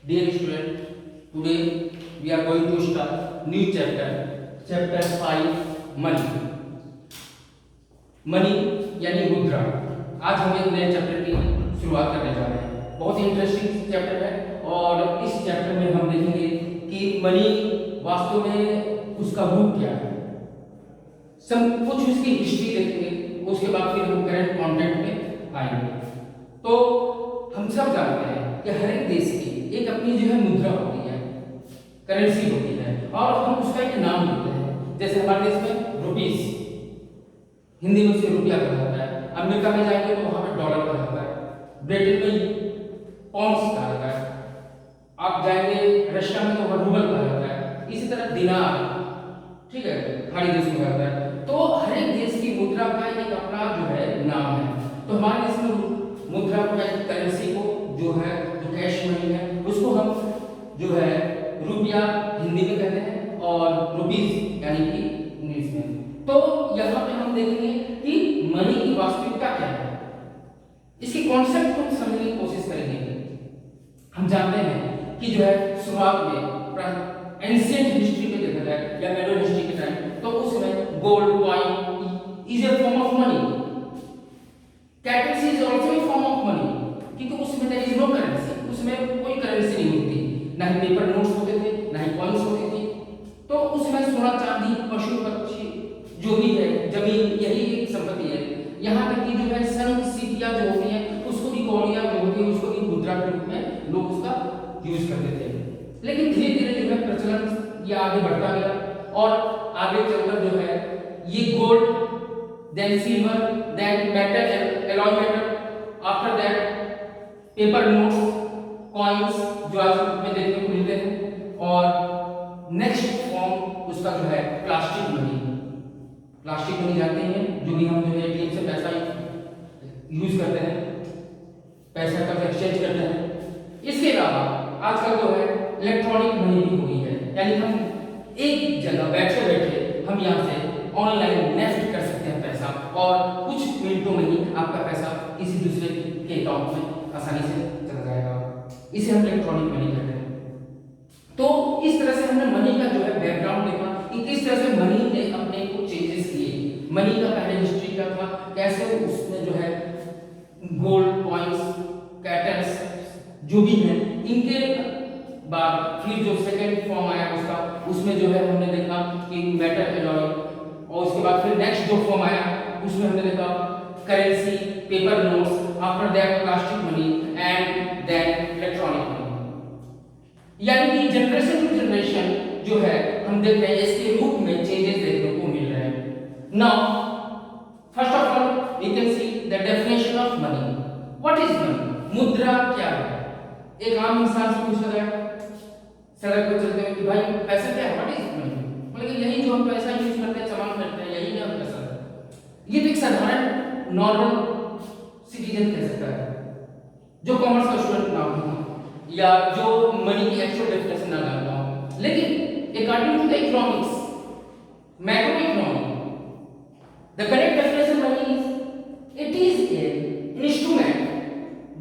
Dear student, today we are going to start new chapter, chapter 5, money. Money यानी मुद्रा। आज हम एक नए चैप्टर की शुरुआत करने जा रहे हैं। बहुत इंटरेस्टिंग चैप्टर है और इस चैप्टर में हम देखेंगे कि मनी वास्तव में उसका रूप क्या है, सब कुछ उसकी हिस्ट्री देखेंगे, उसके बाद फिर हम करंट कंटेंट में आएंगे। तो हम सब जानते हैं कि हर एक देश की एक अपनी जो है मुद्रा होती है, करेंसी होती है और हम उसका एक नाम देते हैं। जैसे हमारे देश में रुपीस, हिंदी में उसे रुपया कहा जाता है। अमेरिका में जाएंगे तो वहां पर डॉलर कहा जाता है, ब्रिटेन में पाउंड्स कहा जाता है, आप जाएंगे रशिया में तो वहां रूबल कहा जाता है, इसी तरह दिनार, ठीक है, खाड़ी देश में कहा जाता है। तो हर एक देश की मुद्रा का एक अपना जो है नाम है। तो हमारे देश में मुद्रा को या करेंसी को जो है, जो कैश मनी है, उसको हम जो है रुपया हिंदी में कहते हैं और रुपीस यानी कि इंग्लिश में। तो यहाँ पे हम देखेंगे कि मनी की वास्तविकता क्या है, इसके कॉन्सेप्ट को हम समझने की कोशिश करेंगे। हम जानते हैं कि जो है शुरुआत में एंशिएंट हिस्ट्री में देखा जाए या मेडल हिस्ट्री के टाइम, तो उसमें gold coin is a form of money, kettles is also a form of money, क्योंकि उसमें देयर इज नो करेंसी, उसमें कोई करेंसी नहीं होती, ना ही पेपर नोट्स होते थे, ना ही कॉइन्स होती थी। तो उसमें सोना चांदी पशु पक्षी जो भी है, जमीन, यही एक संपत्ति है। यहाँ तक कि जो है संघ सिपियां जो होती हैं, उसको भी कौड़ियां जो होती है, उसको भी मुद्रा के रूप में लोग उसका यूज करते थे। लेकिन धीरे धीरे जो है प्रचलन ये आगे बढ़ता गया और आगे चलकर जो है ये gold, then silver, then metal, alloy metal, after that paper notes, coins जो आज में देखने को मिलते हैं, और नेक्स्ट फॉर्म उसका जो है प्लास्टिक मनी। प्लास्टिक मनी जानते हैं, जो भी हम जो है एटीएम से पैसा यूज करते हैं, पैसा का एक्सचेंज करते हैं। इसके अलावा आजकल जो है इलेक्ट्रॉनिक मनी भी हो गई है, यानी हम एक जगह बैठे बैठे हम यहाँ से ऑनलाइन नेफ्ट कर सकते हैं पैसा और कुछ मिनटों में ही आपका पैसा किसी दूसरे के अकाउंट में आसानी से चला जाएगा। इसे हम इलेक्ट्रॉनिक मनी कहते हैं। तो इस तरह से हमने मनी का जो है बैकग्राउंड देखा कि किस तरह से मनी ने अपने कुछ चेंजेस किए। मनी का पहले हिस्ट्री क्या था, कैसे उसने जो है गोल्ड कॉइन्स, कैटल्स जो भी हैं, इनके बाद फिर जो सेकंड फॉर्म आया उसका, उसमें जो है हमने देखा कि मेटल एलॉय, और उसके बाद फिर नेक्स्ट जो फॉर्म आया उसमें हमने देखा currency, paper notes, after that plastic money and then electronic money. यानी कि जनरेशन टू जनरेशन जो है हम देख रहे हैं इसके रूप में चेंजेस देखने को मिल रहे हैं। Now first of all we can see the definition of money. What is money? मुद्रा क्या है? एक आम इंसान से पूछा जाए सड़क पर चलते हुए कि भाई पैसा क्या है, व्हाट इज मनी? बोलेंगे यही जो हम पैसा यूज करते हैं, सामान खरीदते हैं, यही है पैसा। ये तो एक साधारण नॉर्मल सिटीजन कह सकता है, जो कॉमर्स का स्टूडेंट ना हो या जो मनी की एक्चुअल डेफिनेशन ना जानता हो। लेकिन according to the economics, macro economy, the correct definition money is it is a instrument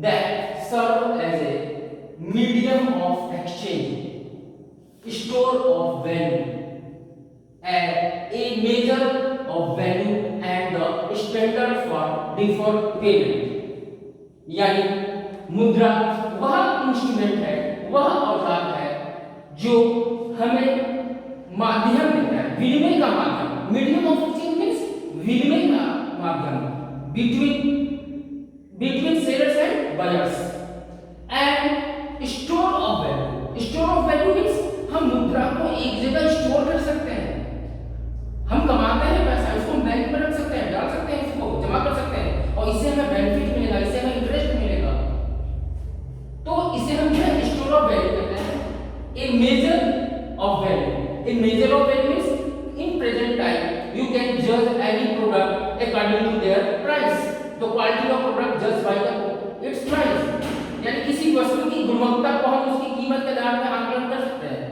that serve as a medium of exchange, store of value, and a measure of value and the standard for deferred payment। यानी मुद्रा वह instrument है, वह औजार है जो हमें माध्यम देता है, विनिमय का माध्यम। मीडियम ऑफ एक्सचेंज मींस विनिमय का माध्यम between sellers and buyers and store of value. Store of value means हम मुद्रा को एक जगह स्टोर कर सकते हैं। हम कमाते हैं पैसा, इसको हम बैंक में रख सकते हैं, डाल सकते हैं, इसको जमा कर सकते हैं और इससे हमें बेनिफिट मिलेगा, इससे हमें इंटरेस्ट मिलेगा। तो इसे हम जो है स्टोर ऑफ वैल्यू कहते हैं। A measure of value, a measure of value means in present time you can जज any product according to their price. The quality of product जज बाय इट्स प्राइस, यानी किसी वस्तु की गुणवत्ता को हम उसकी कीमत के आधार पर आकलन कर सकते हैं।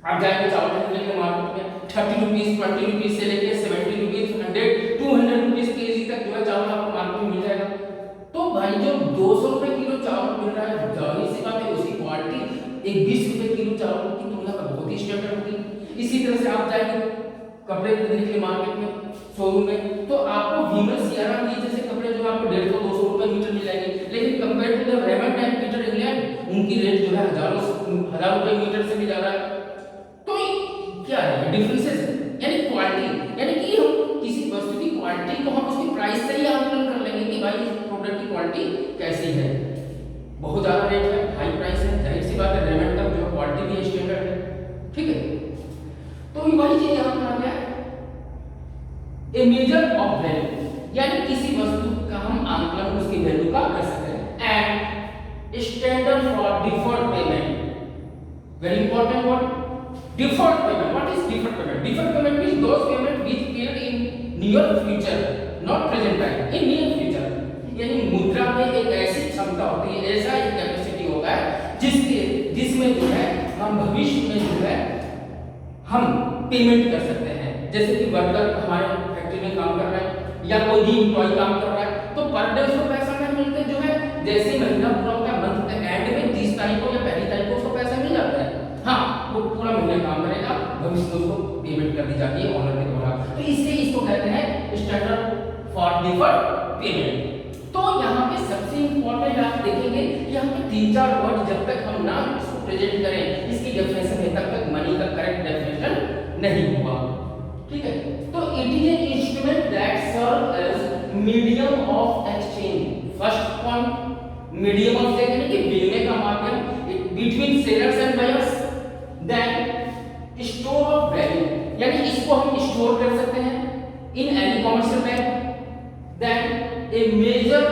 आप जाएंगे चावल खरीदने के मार्केट में 30 रुपीस, 20 रुपीस से लेकर 70 रुपीस, 100, 200 रुपीस केजी तक जो है चावल आपको मार्केट में मिल जाएगा। तो भाई जो 200 रुपए किलो चावल मिल रहा है, जाहिर सी बात है उसकी क्वालिटी एक 20 रुपए किलो चावल की तुलना में बहुत ही स्टैंडर्ड होगी। इसी तरह से आप जाएंगे कपड़े खरीदने के लिए मार्केट में, शोरूम में, तो आपको वीमर सियारा की जैसे कपड़े जो आपको 150-200 रुपए मीटर मिल जाएंगे, लेकिन compare to the Raymond and Peter England उनकी रेट जो है हजार रुपए मीटर से भी ज्यादा है। तो क्या है डिफरेंसेस, यानी क्वालिटी, यानी कि हम किसी वस्तु की क्वालिटी को हम उसकी प्राइस से ही आकलन कर लेंगे कि भाई इस प्रोडक्ट की क्वालिटी कैसी है। बहुत ज्यादा रेट है, हाई प्राइस है, जाहिर सी बात है रेमंड का जो क्वालिटी भी स्टैंडर्ड है, ठीक है। तो वही चीज यहां पर आ गया ए मेजर ऑफ वैल्यू, यानी किसी वस्तु का हम आकलन उसकी वैल्यू का कर सकते हैं। And standard for deferred payment, very important word, deferred payment. What is deferred payment? Deferred payment means those payment which paid in near future, not present time, in near future. यानी मुद्रा में एक ऐसी क्षमता होती है, ऐसा एक कैपेसिटी होता है जिसमें जो है हम भविष्य में जो है हम पेमेंट कर सकते हैं। जैसे कि वर्कर हमारे फैक्ट्री में काम कर रहा है या कोई भी एम्प्लॉय काम कर रहा है, तो पर डे उसको पैसा नहीं मिलता, जो है जैसे महीना पूरा होता है मंथ के एंड में 30 तारीख को या पहली तारीख को उसको पैसा मिल जाता है। हाँ, वो पूरा महीना काम करेगा, भविष्य में उसको पेमेंट कर दी जाती है ऑनर के द्वारा। तो इसलिए इसको कहते हैं स्टैंडर्ड फॉर डिफर्ड पेमेंट। तो यहाँ पे सबसे इंपॉर्टेंट आप देखेंगे कि यहाँ पे 3-4 वर्ड जब तक हम ना इसको प्रेजेंट करें इसकी डेफिनेशन में, तब तक मनी का करेक्ट डेफिनेशन नहीं हुआ, ठीक है। तो it is an instrument that serve as medium of exchange. First point medium of exchange यानी कि विनिमय का माध्यम between sellers and buyers. Then store of value, यानी इसको हम स्टोर कर सकते हैं in any commercial bank. Then a measure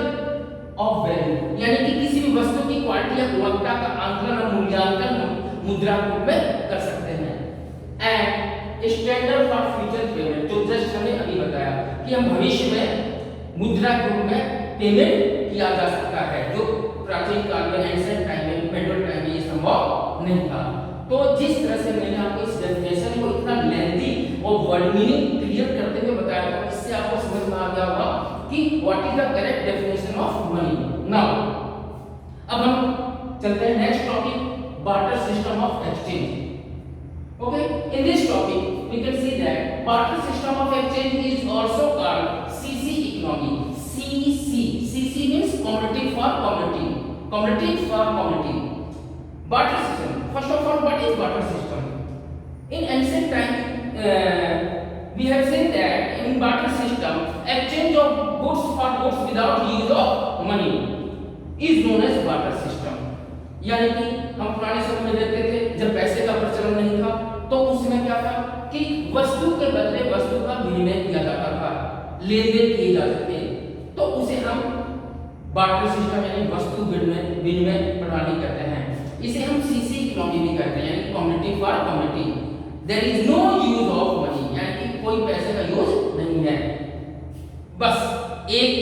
of value, यानी कि किसी भी वस्तु की क्वालिटी या गुणवत्ता का आंकलन और मूल्यांकन मुद्रा रूप में कर सकते हैं। And standard for future payment, जो जस्ट हमने अभी बताया कि हम भविष्य में मुद्रा के रूप में पेमेंट किया जा सकता है, जो प्राचीन काल में एंशिएंट टाइम में मेडल टाइम में ये संभव नहीं था। तो जिस तरह से मैंने आपको इस डेफिनेशन को इतना लेंथी और वर्ड मीनिंग क्लियर करते हुए बताया था, इससे आपको समझ में आ गया होगा कि what is the correct definition of money. Now अब हम चलते हैं next topic, barter system of exchange. Okay, in this topic we can see that barter system of exchange is also called CC economy. CC means commodity for commodity, commodity for commodity. Barter system. First of all, what is barter system? In ancient time, we have seen that in barter system, exchange of goods for goods without use of money is known as barter system. यानी कि हम पुराने समय में देखते थे जब पैसे का प्रचलन नहीं था, तो उसमें क्या था कि वस्तु के बदले वस्तु का विनिमय किया जाता था, लेन देन किए जाते थे, तो उसे हम बार्टर सिस्टम यानी वस्तु विनिमय प्रणाली कहते हैं। इसे हम सीसी इकोनॉमी भी कहते हैं, यानी community for community. There is no use of money, यानी कि कोई पैसे का यूज नहीं है, बस एक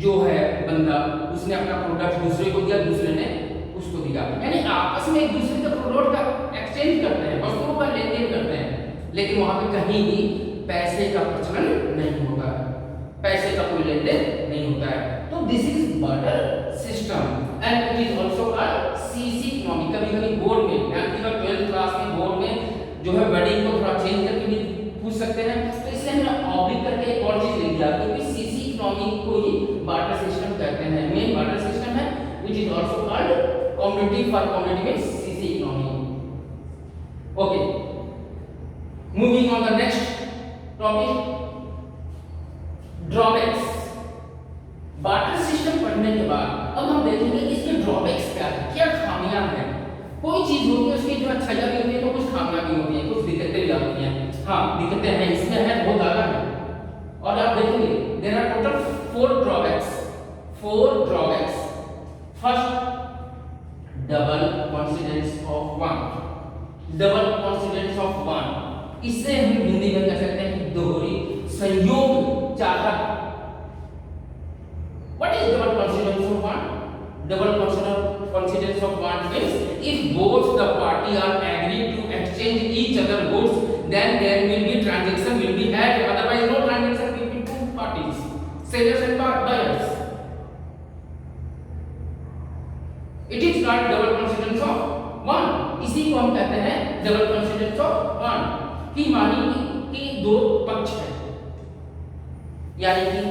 जो है बंदा उसने अपना प्रोडक्ट दूसरे को दिया, दूसरे ने उसको दिया, यानी आपस में एक दूसरे के प्रोडक्ट का एक्सचेंज करते हैं, वस्तुओं का लेन देन करते हैं, लेकिन वहां पे कहीं भी पैसे का प्रचलन नहीं होता है, पैसे का कोई लेन देन नहीं होता है। तो this is barter system and it is also called CC economy. कभी-कभी बोर्ड में 12th क्लास में बोर्ड में जो है वर्डिंग को थोड़ा चेंज करके भी पूछ सकते हैं, तो इसलिए हमने ऑब्लिक करके एक और चीज लिख दिया, क्योंकि सीसी इकोनॉमी को ही बार्टर सिस्टम कहते हैं। मेन बार्टर सिस्टम है which is also called community for community means CC economy. Okay, moving on the next topic, drawbacks. Barter system पढ़ने के बाद अब हम देखेंगे कि इसके ड्रॉबैक्स क्या है, क्या खामियां हैं। कोई चीज होती है उसकी जो अच्छाइयां भी होती है, तो कुछ खामियां भी होती है, कुछ दिक्कतें भी आती हैं। हाँ, दिक्कतें हैं, इसमें है बहुत ज्यादा है। और आप देखेंगे there are total 4 drawbacks. First, double coincidence of one. इससे हम हिंदी में कह सकते हैं कि दोहरी संयोग चाहत। What is double coincidence of one? Double coincidence of one means if both the party are agreed to exchange each other goods, then there will be transaction will be had. Otherwise, no transaction between two parties, sellers and buyers. It is not double coincidence of one. इसी को हम कहते हैं double coincidence of one. कि मानिए कि दो पक्ष है, यानी कि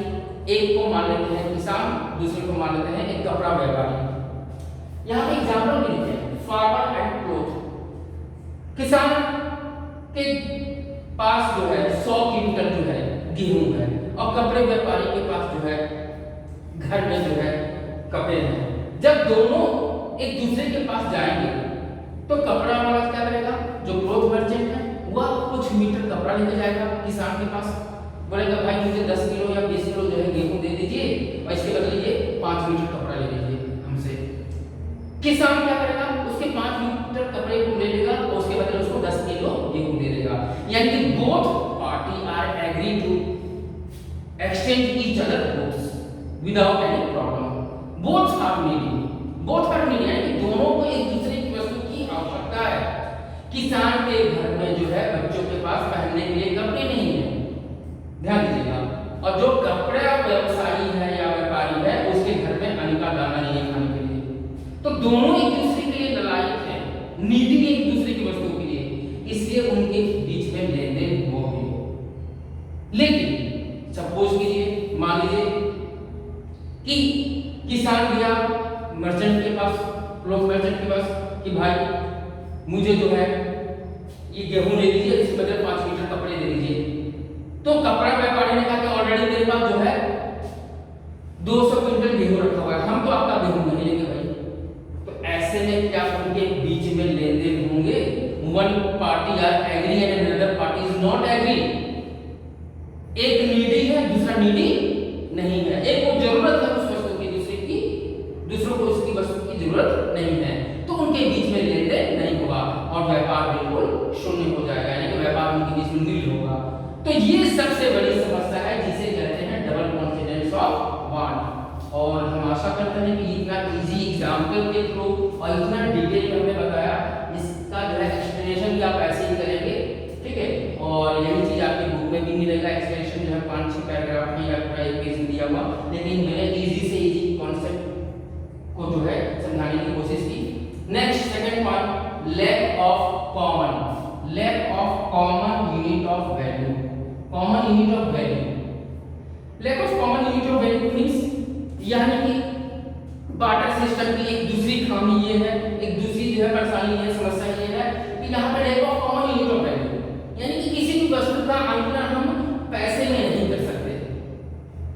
एक को मान लेते हैं किसान, दूसरे को मान लेते हैं एक कपड़ा व्यापारी। यहाँ पे एग्जाम्पल भी लिखते हैं, फार्मर एंड क्लोथ। किसान के पास जो है 100 क्विंटल जो है गेहूं है, और कपड़े व्यापारी के पास जो है घर में जो है कपड़े हैं। जब दोनों एक दूसरे के पास जाएंगे तो कपड़ा वाला क्या करेगा, जो क्लोथ मर्चेंट है वह कुछ मीटर कपड़ा लेके जाएगा किसान के पास, बोलेगा भाई मुझे 10 किलो या 20 किलो जो है गेहूं दे दीजिए और इसके बदले ये 5 मीटर कपड़ा ले लीजिए हमसे। किसान क्या करेगा, उसके 5 मीटर कपड़े को ले लेगा और उसके बदले उसको 10 किलो गेहूं दे देगा। यानी कि both party are agree to exchange each other goods without any problem. Both are needy, यानी कि दोनों को एक दूसरे की वस्तु की आवश्यकता है। किसान के घर में जो है बच्चों के पास पहनने के लिए कपड़े नहीं है, ध्यान दीजिएगा, और जो कपड़ा व्यवसायी है या व्यापारी है उसके घर में अन्न का दाना नहीं है खाने के लिए। तो दोनों एक दूसरे के लिए ललायक हैं, नीडी एक दूसरे की वस्तु के लिए, इसलिए उनके बीच में लेन देन हो भी हो। लेकिन सपोज कीजिए, मान लीजिए कि किसान गया मर्चेंट के पास, क्लोथ मर्चेंट के पास, कि भाई मुझे जो है ये गेहूं ले लीजिए, इसके बदले 5 मीटर कपड़े दे दीजिए। तो कपड़ा व्यापारी ने कहा कि ऑलरेडी मेरे पास जो है 200 क्विंटल गेहूं रखा हुआ है, हम तो आपका गेहूं नहीं लेंगे भाई। तो ऐसे में क्या उनके बीच में लेन देन होंगे? One party are agree and another party is not agree. एक नीडी है, दूसरा नीडी नहीं है। एक को जरूरत है उस वस्तु की, दूसरों को उसकी वस्तु की जरूरत नहीं है, तो उनके बीच में लेन देन नहीं होगा और व्यापार बिल्कुल शून्य हो जाएगा, यानी कि व्यापार उनके बीच में नील होगा। तो ये सबसे बड़ी समस्या है जिसे कहते हैं डबल कॉन्फिडेंस ऑफ वन। और हम आशा करते हैं कि इतना इजी एग्जाम्पल के थ्रू और इतना डिटेल में हमने बताया, इसका जो है एक्सप्लेनेशन भी आप ऐसे ही करेंगे, ठीक है। और यही चीज आपकी बुक में भी मिलेगा, एक्सप्लेनेशन जो है 5-6 पैराग्राफ में या पूरा एक पेज में दिया हुआ, लेकिन मैंने इजी से इजी कॉन्सेप्ट को जो है समझाने की कोशिश की। Next second point, lack of common unit of value. Common unit of value, lack of common unit of value means यानी कि बार्टर सिस्टम की एक दूसरी खामी ये है, एक दूसरी जो है परेशानी है, समस्या ये है कि यहाँ पे lack of common unit of value, यानी कि किसी भी वस्तु का आंकलन हम पैसे में नहीं कर सकते।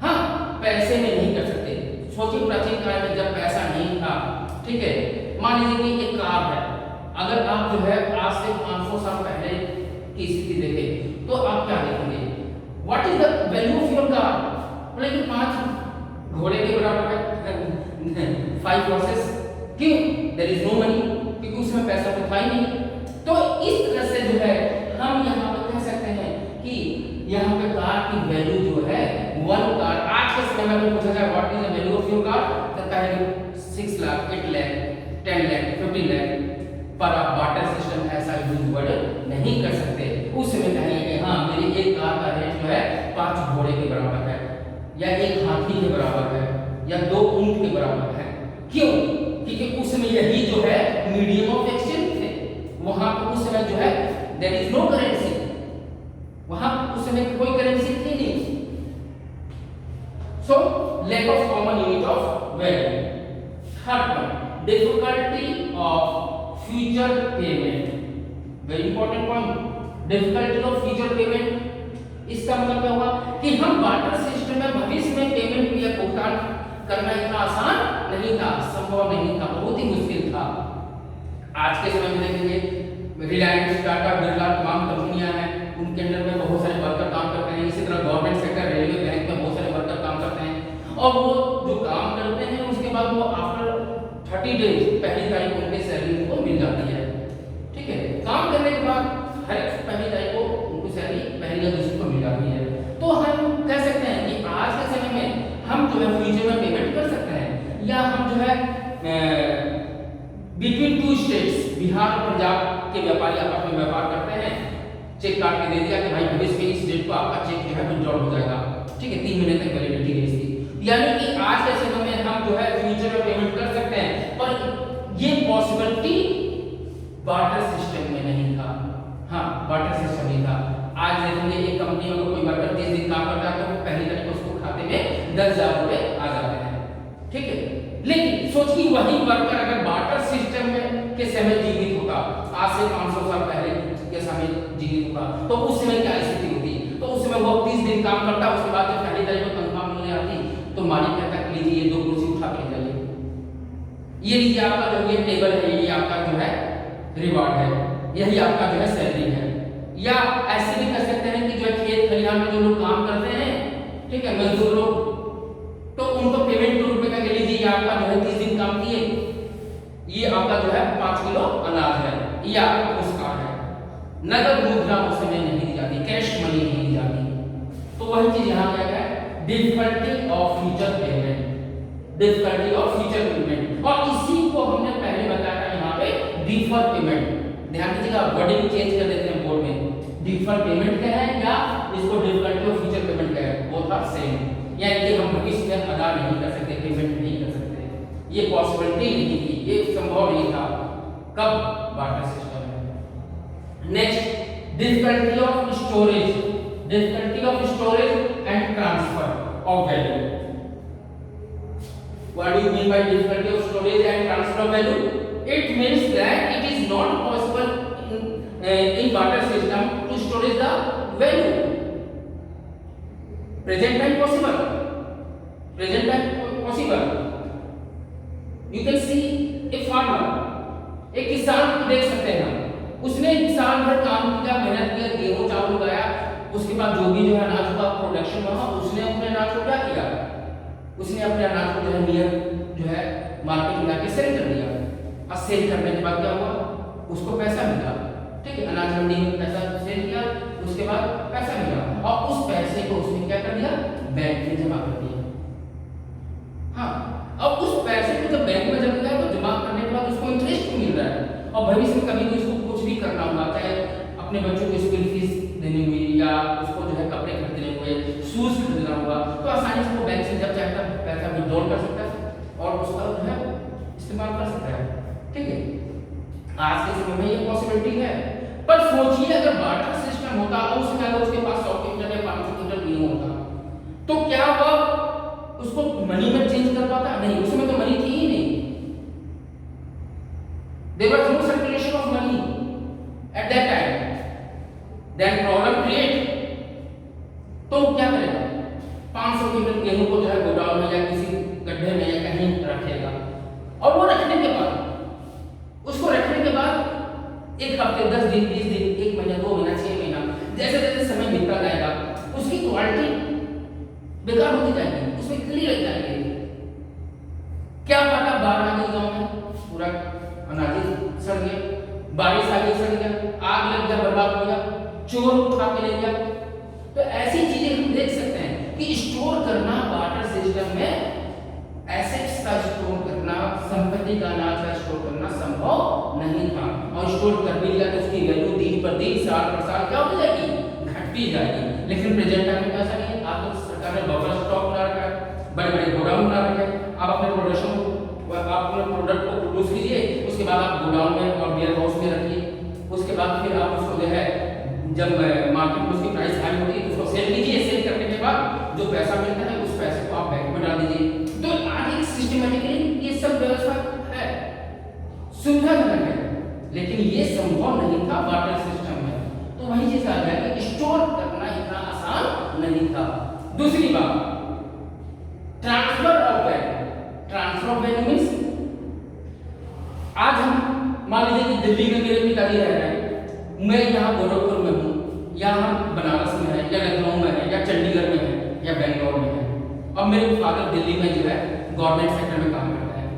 हाँ, पैसे में नहीं कर सकते। सोचिए प्राचीन काल में जब पैसा नहीं था, ठीक है, मान लीजिए कि एक कार है, अगर आप जो है आज से 500 साल पहले की स्थिति देखें तो आप क्या देखेंगे? What is the value of your car? बोले कि 5 घोड़े के बराबर है, 5 हॉर्सेस। क्यों? देयर इज नो मनी, क्योंकि उसमें पैसा तो था ही नहीं। तो इस तरह से जो है हम यहाँ पर कह सकते हैं कि यहाँ पे कार की वैल्यू जो है, वन कार आज के समय में पूछा जाए what is the value of your car, तो कहेंगे 6 लाख, 8 लाख, 10 लाख, 15 लाख। पर आप बार्टर सिस्टम ऐसा यूज नहीं कर सकते। उस समय कहेंगे कि हाँ मेरी एक कार का रेट जो है 5 घोड़े के बराबर है, या 1 हाथी के बराबर है, या 2 ऊंट के बराबर है। क्यों? क्योंकि उस समय यही जो है मीडियम ऑफ एक्सचेंज थे। वहां पर उस समय जो है देयर इज नो करेंसी, वहां उस समय कोई करेंसी थी नहीं। So lack of common unit of value. Third point, difficulty of future payment. Very important point, difficulty of future payment. इसका मतलब क्या हुआ कि हम बार्टर सिस्टम में भविष्य में पेमेंट या भुगतान करना इतना आसान नहीं था, संभव नहीं था, बहुत ही मुश्किल था। आज के समय में देखेंगे रिलायंस, टाटा, बिरला तमाम कंपनियां हैं, उनके अंडर में बहुत सारे वर्कर काम करते हैं। इसी तरह गवर्नमेंट सेक्टर, रेलवे, बैंक में बहुत सारे वर्कर काम करते हैं, और वो जो काम करते हैं उसके बाद वो आफ्टर 30 डेज पहली तारीख उनके सैलरी उनको मिल जाती है, ठीक है। काम करने के बाद हर पहली तारीख को उनको सैलरी पहली या दूसरी को मिल जाती है। तो हम कह सकते हैं कि आज के समय में हम जो है फ्यूचर में पेमेंट कर सकते हैं, या हम जो है बिटवीन 2 स्टेट्स, बिहार और पंजाब के व्यापारी आपस में व्यापार करते हैं, चेक काट के दे दिया कि भाई भविष्य में इस डेट को आपका चेक जो है विड्रॉल हो जाएगा, ठीक है, 3 महीने तक वैलिडिटी है इसकी। यानी कि आज के समय में हम जो है फ्यूचर में पेमेंट कर सकते हैं, पर बार्टर सिस्टम में नहीं था। हाँ, बार्टर सिस्टम नहीं था। आज देखेंगे एक कंपनी में कोई वर्कर 30 दिन काम करता है तो पहली तारीख को उसको खाते में 10,000 रुपए आ जाते हैं, ठीक है। लेकिन सोचिए वही वर्कर अगर बार्टर सिस्टम में के समय जीवित होता, आज से 500 साल पहले के समय जीवित होता, तो उस समय क्या स्थिति होती? तो उस समय वो 30 दिन काम करता, उसके बाद जब पहली तारीख को तनख्वाह मिलने आती तो मालिक कहता कि लीजिए ये 2 कुर्सी उठा के ले जाइए, ये लीजिए आपका जो ये टेबल है, ये आपका जो है रिवार्ड है, यही आपका जो है सैलरी है। या ऐसे भी कर सकते हैं कि जो है खेत खलिहान में जो लोग काम करते हैं, ठीक है, मजदूर लोग, तो उनको पेमेंट के रूप में कह लीजिए ये आपका जो है 30 दिन काम किए, ये आपका जो है 5 किलो अनाज है, ये आपका पुरस्कार है। नगद मुद्रा उस समय नहीं दी जाती, कैश मनी नहीं दी जाती। तो वही चीज यहाँ क्या है, difficulty of future payment, difficulty of future payment. और इसी को हमने पहले बताया यहाँ पे डिफर पेमेंट। ध्यान दीजिएगा, वर्डिंग चेंज कर देते हैं बोर्ड में। डिफर पेमेंट क्या है या इसको डिफिकल्टी ऑफ फ्यूचर पेमेंट क्या है, बोथ आर सेम। यानी कि हम भविष्य में अदा नहीं कर सकते, पेमेंट नहीं कर सकते, ये पॉसिबिलिटी नहीं थी, ये संभव नहीं था। कब? बार्टर सिस्टम में। Next, difficulty of storage, difficulty of storage and transfer of value. What do you mean by difficulty of storage and transfer of value? It means that it is not possible in barter system to storage the value. Present time possible. Present time possible. You can see a farmer. एक किसान को देख सकते हैं हम, उसने साल भर काम किया, मेहनत किया, गेहूं चावल उगाया, उसके बाद जो भी जो है अनाज का प्रोडक्शन हुआ, उसने अपने अनाज को क्या किया, उसने अपने अनाज को जो है नियर जो है मार्केट में जाके सेल कर दिया। और सेल करने के बाद क्या हुआ, उसको पैसा मिला, ठीक है, अनाज मंडी में पैसा सेल किया, उसके बाद पैसा मिला और उस पैसे को उसने क्या कर दिया, बैंक में जमा कर दिया। हाँ, अब उस पैसे को जब बैंक में जमा किया तो जमा करने के बाद उसको इंटरेस्ट भी मिल रहा है और भविष्य में कभी भी उसको कुछ भी करना हुआ, चाहे अपने बच्चों को स्कूल फीस देनी हुई या उसको जो है कपड़े खरीदने हुए, शूज खरीदना हुआ, तो आसानी से वो बैंक से जब चाहता है पैसा विड्रॉ कर सकता है और उसका जो है इस्तेमाल कर सकता है, ठीक है। आज के समय में ये पॉसिबिलिटी है। पर सोचिए अगर बार्टर सिस्टम होता और उसमें अगर उसके पास 100 क्विंटल या 500 क्विंटल गेहूं होता तो क्या वह उसको मनी में चेंज कर पाता? नहीं, उसमें तो मनी थी ही नहीं। There was no circulation of money at that time. Then problem create. तो क्या करेगा? 500 क्विंटल गेहूं को जो है गोदाम में या किसी गड्ढे में या कहीं रखेगा और वो रखने के बाद उसको रखने के बाद 1 हफ्ते, 10 दिन, 20 दिन, 1 महीना, 2 महीना, 6 महीना, जैसे जैसे समय बीतता जाएगा उसकी क्वालिटी बेकार होती जाएगी, उसमें कीड़े लग जाएंगे। क्या पता बाढ़ आ गई गाँव में, पूरा अनाज सड़ गया, बारिश आ गई सड़ गया, आग लग गया, बर्बाद हो गया, चोर उठा के ले गया। तो ऐसी चीजें हम देख सकते हैं कि स्टोर करना बार्टर सिस्टम में, एसेट्स का स्टोर करना, संपत्ति का, अनाज का स्टोर करना संभव नहीं था। और स्टोर कर भी लिया तो उसकी वैल्यू दिन पर दिन, साल पर साल क्या हो जाएगी, घटती जाएगी। लेकिन प्रेजेंट टाइम में ऐसा नहीं है। आप तो सरकार ने बफर स्टॉक बना रखा है, बड़े बड़े गोडाउन बना रखे हैं। आप अपने प्रोडक्शन आप अपने प्रोडक्ट को प्रोड्यूस कीजिए, उसके बाद आप गोडाउन में और वेयर हाउस में रखिए, उसके बाद फिर आप उसको जो है जब मार्केट में उसकी प्राइस हाई होती है तो उसको सेल कीजिए, सेल करने के बाद जो पैसा मिलता है उस पैसे को आप बैंक में डाल दीजिए। तो आज एक सिस्टमैटिकली ये सब व्यवस्था है, सुविधाजनक है, लेकिन ये संभव नहीं था बार्टर सिस्टम में। तो वही चीज आ गया कि स्टोर करना इतना आसान नहीं था। दूसरी बात, transfer of value. Transfer of value means आज हम मान लीजिए कि दिल्ली में मेरे पिताजी रह रहे हैं, मैं यहाँ गोरखपुर में हूँ, या हम बनारस में है, या लखनऊ में है, या चंडीगढ़ में है, या बेंगलोर में है, और मेरे फादर दिल्ली में जो है गवर्नमेंट सेक्टर में काम करते हैं।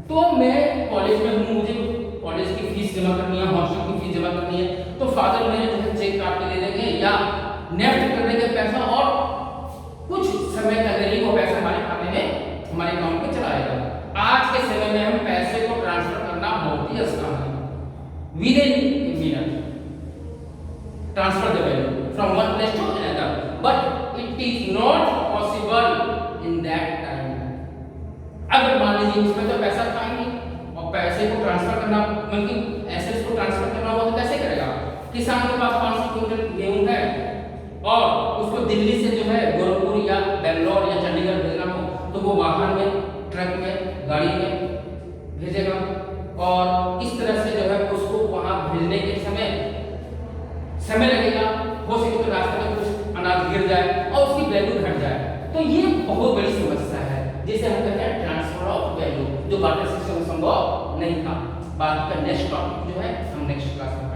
तो मैं कॉलेज में हूँ, मुझे कॉलेज की फीस जमा करनी है, हॉस्टल की फीस जमा करनी है, तो फादर मेरे जो है चेक काट के दे देंगे या नेफ्ट कर देंगे पैसा, और कुछ समय तक ही वो पैसा हमारे खाते में, हमारे अकाउंट में चला आएगा। आज के समय में हम पैसे को ट्रांसफर करना बहुत ही आसान है। Within minute transfer the value from one place to another, but it is not possible in that time. अगर मान लीजिए उसमें तो पैसा था ही नहीं और पैसे को ट्रांसफर करना, मतलब एसेट्स को ट्रांसफर उसको दिल्ली से जो है गोरखपुर या बेंगलोर या चंडीगढ़ भेजना हो तो वो वाहन में, ट्रक में, गाड़ी में भेजेगा और इस तरह से जो है उसको वहां भेजने के समय लगेगा। हो सके तो रास्ते में कुछ अनाज गिर जाए और उसकी वैल्यू घट जाए, तो ये बहुत बड़ी समस्या है जिसे हम कहते हैं ट्रांसफर ऑफ वैल्यू, जो बार्टर सिस्टम में संभव नहीं था। बाकी का नेक्स्ट टॉपिक जो है हम नेक्स्ट क्लास में